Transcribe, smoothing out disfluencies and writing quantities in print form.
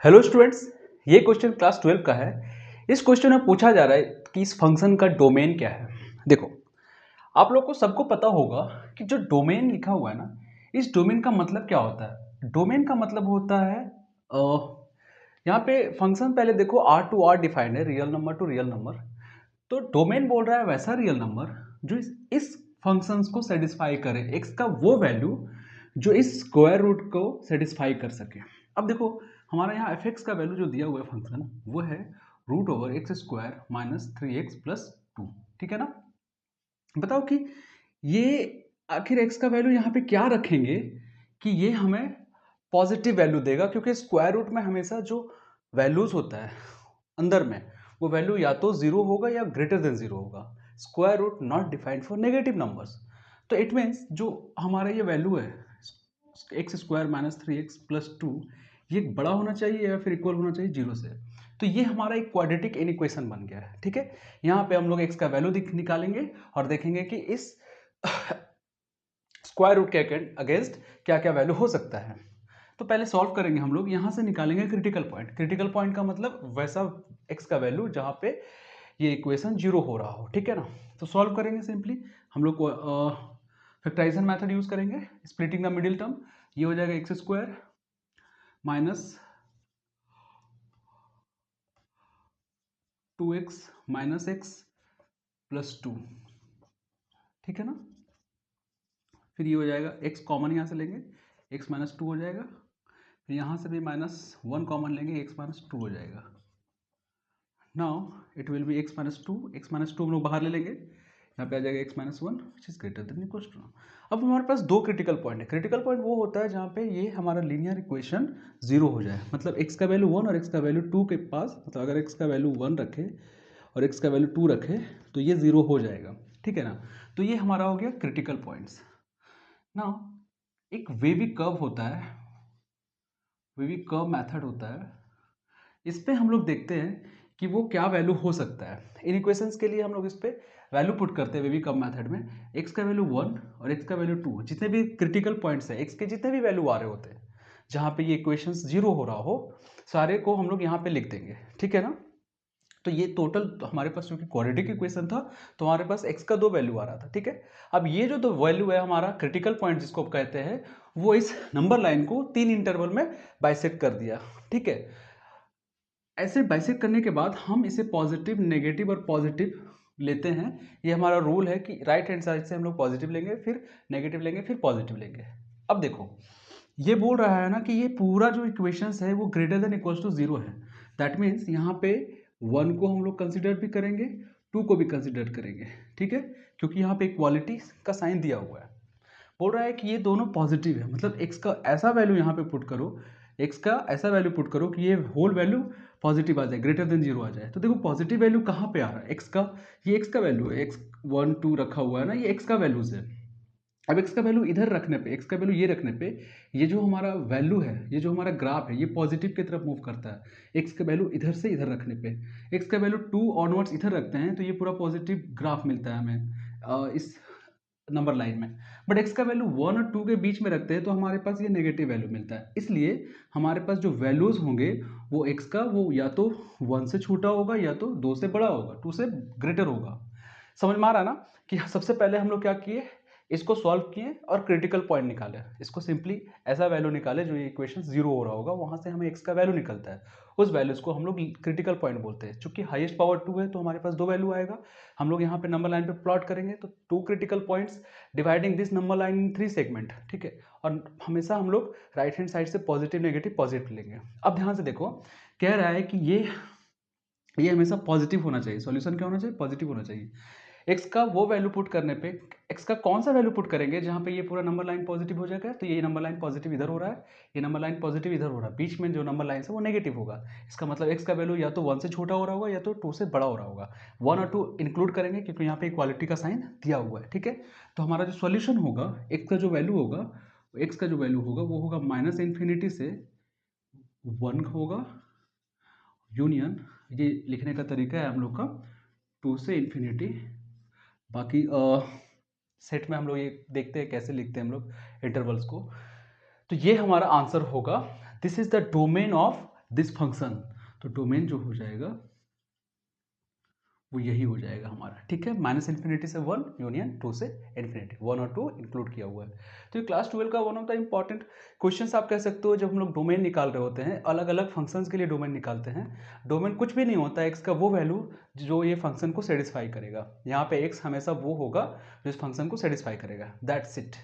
Hello students, ये question class 12 का है। इस क्वेश्चन में पूछा जा रहा है कि इस फंक्शन का डोमेन क्या है। देखो, आप लोग को सबको पता होगा कि जो डोमेन लिखा हुआ है ना, इस डोमेन का मतलब क्या होता है। डोमेन का मतलब होता है यहाँ पे फंक्शन पहले देखो आर टू आर डिफाइंड है, real number two real number. तो डोमेन बोल रहा है वैसा रियल नंबर जो इस फंक्शंस को सेटिस्फाई करे, एक्स का वो वैल्यू जो इस स्क्वायर रूट को सेटिस्फाई कर सके। अब देखो, हमारा यहाँ एफ एक्स का वैल्यू जो दिया हुआ है फंक्शन, वो है root over X square minus 3x plus 2। ठीक है ना। बताओ कि ये आखिर एक्स का वैल्यू यहाँ पे क्या रखेंगे कि ये हमें पॉजिटिव वैल्यू देगा, क्योंकि स्क्वायर रूट में हमेशा जो वैल्यूज होता है अंदर में, वो वैल्यू या तो जीरो होगा या ग्रेटर देन जीरो होगा। Square root not defined for negative numbers. तो इट मीन्स जो हमारा ये वैल्यू है x square minus 3x plus 2, ये बड़ा होना चाहिए या फिर इक्वल होना चाहिए जीरो से। तो ये हमारा एक क्वाड्रेटिक इक्वेशन बन गया है। ठीक है, यहाँ पे हम लोग एक्स का वैल्यू निकालेंगे और देखेंगे कि इस स्क्वायर रूट के अगेंस्ट क्या क्या वैल्यू हो सकता है। तो पहले सॉल्व करेंगे हम लोग, यहाँ से निकालेंगे क्रिटिकल पॉइंट। क्रिटिकल पॉइंट का मतलब वैसा एक्स का वैल्यू जहाँ पे ये इक्वेशन जीरो हो रहा हो। ठीक है ना। तो सॉल्व करेंगे सिंपली हम लोग फैक्टराइजेशन मेथड यूज करेंगे, स्प्लिटिंग द मिडिल टर्म। ये हो जाएगा x square minus 2x minus x plus 2। ठीक है ना। फिर ये हो जाएगा x कॉमन यहाँ से लेंगे, x माइनस 2 हो जाएगा। फिर यहाँ से भी माइनस 1 कॉमन लेंगे, x माइनस 2 हो जाएगा। Now it will be x minus 2, x minus 2 हम लोग बाहर ले लेंगे, यहाँ पे आ जाएगा x minus 1 which is greater than equal to. अब हमारे पास दो क्रिटिकल पॉइंट है। क्रिटिकल पॉइंट वो होता है जहाँ पे ये हमारा लीनियर इक्वेशन जीरो हो जाए, मतलब x का वैल्यू 1 और x का वैल्यू 2 के पास, मतलब अगर x का वैल्यू 1 रखे और x का वैल्यू 2 रखे तो ये जीरो हो जाएगा। ठीक है ना। तो ये हमारा हो गया क्रिटिकल पॉइंट्स। ना एक वेवी कर्व होता है, वेवी कर्व मेथड होता है। इस पे हम लोग देखते हैं कि वो क्या वैल्यू हो सकता है। इन इक्वेशंस के लिए हम लोग इस पे वैल्यू पुट करते हैं वेवी कर्व मेथड में। x का वैल्यू 1 और x का वैल्यू 2, जितने भी क्रिटिकल पॉइंट्स हैं x के, जितने भी वैल्यू आ रहे होते हैं जहाँ पे ये इक्वेशंस जीरो हो रहा हो, सारे को हम लोग यहाँ पे लिख देंगे। ठीक है ना। तो ये टोटल हमारे पास क्योंकि क्वाड्रेटिक इक्वेशन था तो हमारे पास x का दो वैल्यू आ रहा था। ठीक है। अब ये जो दो वैल्यू है हमारा क्रिटिकल पॉइंट जिसको कहते हैं, वो इस नंबर लाइन को 3 इंटरवल में बाइसेक्ट कर दिया। ठीक है। ऐसे बाइसेक्ट करने के बाद हम इसे पॉजिटिव, नेगेटिव और पॉजिटिव लेते हैं। ये हमारा रूल है कि राइट हैंड साइड से हम लोग पॉजिटिव लेंगे, फिर नेगेटिव लेंगे, फिर पॉजिटिव लेंगे। अब देखो, ये बोल रहा है ना कि ये पूरा जो इक्वेशंस है वो greater than equals to zero है। दैट मीन्स यहाँ पे 1 को हम लोग कंसिडर भी करेंगे, 2 को भी कंसिडर करेंगे। ठीक है, क्योंकि यहाँ पे इक्वालिटी का साइन दिया हुआ है। बोल रहा है कि ये दोनों पॉजिटिव है, मतलब x का ऐसा वैल्यू यहाँ पे पुट करो, x का ऐसा वैल्यू पुट करो कि ये होल वैल्यू पॉजिटिव आ जाए, ग्रेटर देन जीरो आ जाए। तो देखो पॉजिटिव वैल्यू कहाँ पे आ रहा है, x का, ये x का वैल्यू है, x 1 2 रखा हुआ है ना, ये x का वैल्यूज है। अब x का वैल्यू इधर रखने पे, x का वैल्यू ये रखने पे, ये जो हमारा वैल्यू है, ये जो हमारा ग्राफ है, ये पॉजिटिव की तरफ मूव करता है। x का वैल्यू इधर से इधर रखने पे, x का वैल्यू 2 ऑनवर्ड्स इधर रखते हैं तो ये पूरा पॉजिटिव ग्राफ मिलता है हमें इस नंबर लाइन में। बट x का वैल्यू 1 और 2 के बीच में रखते हैं तो हमारे पास ये नेगेटिव वैल्यू मिलता है। इसलिए हमारे पास जो वैल्यूज होंगे वो x का, वो या तो 1 से छोटा होगा या तो 2 से बड़ा होगा, 2 से ग्रेटर होगा। समझ में आ रहा ना कि सबसे पहले हम लोग क्या किए, इसको सॉल्व किए और क्रिटिकल पॉइंट निकाले। इसको सिंपली ऐसा वैल्यू निकाले जो ये इक्वेशन जीरो हो रहा होगा, वहां से हमें x का वैल्यू निकलता है, उस वैल्यूज को हम लोग क्रिटिकल पॉइंट बोलते हैं। चूंकि हाईएस्ट पावर 2 है तो हमारे पास दो वैल्यू आएगा। हम लोग यहाँ पे नंबर लाइन पे प्लॉट करेंगे तो 2 critical points dividing this number line in 3 segment. ठीक है। और हमेशा हम लोग राइट हैंड साइड से पॉजिटिव नेगेटिव पॉजिटिव लेंगे। अब ध्यान से देखो, कह रहा है कि ये हमेशा पॉजिटिव होना चाहिए। सॉल्यूशन क्या होना चाहिए, पॉजिटिव होना चाहिए। x का वो वैल्यू पुट करने पे, x का कौन सा वैल्यू पुट करेंगे जहाँ पे ये पूरा नंबर लाइन पॉजिटिव हो जाएगा, तो ये नंबर लाइन पॉजिटिव इधर हो रहा है, ये नंबर लाइन पॉजिटिव इधर हो रहा है, बीच में जो नंबर लाइन है वो नेगेटिव होगा। इसका मतलब x का वैल्यू या तो 1 से छोटा हो रहा होगा या तो 2 से बड़ा हो रहा होगा। 1 और 2 इंक्लूड करेंगे क्योंकि यहाँ पे इक्वालिटी का साइन दिया हुआ है। ठीक है। तो हमारा जो सॉल्यूशन होगा, x का जो वैल्यू होगा, x का जो वैल्यू होगा वो होगा माइनस इन्फिनिटी से 1 होगा, यूनियन, ये लिखने का तरीका है हम लोग का, 2 से इन्फिनिटी। बाकी सेट में हम लोग ये देखते हैं कैसे लिखते हैं हम लोग इंटरवल्स को। तो ये हमारा आंसर होगा, this is the domain of this function, तो डोमेन जो हो जाएगा वो यही हो जाएगा हमारा, ठीक है। -∞ से 1 यूनियन 2 से इन्फिनिटी, 1 और 2 इंक्लूड किया हुआ है। तो ये क्लास 12 का one of the important questions आप कह सकते हो। जब हम लोग डोमेन निकाल रहे होते हैं, अलग अलग फंक्शंस के लिए डोमेन निकालते हैं। डोमेन कुछ भी नहीं होता है, एक्स का वो वैल्यू जो ये फंक्शन को सेटिस्फाई करेगा। यहाँ पे एक्स हमेशा वो होगा जो इस फंक्शन को सेटिस्फाई करेगा, दैट्स इट।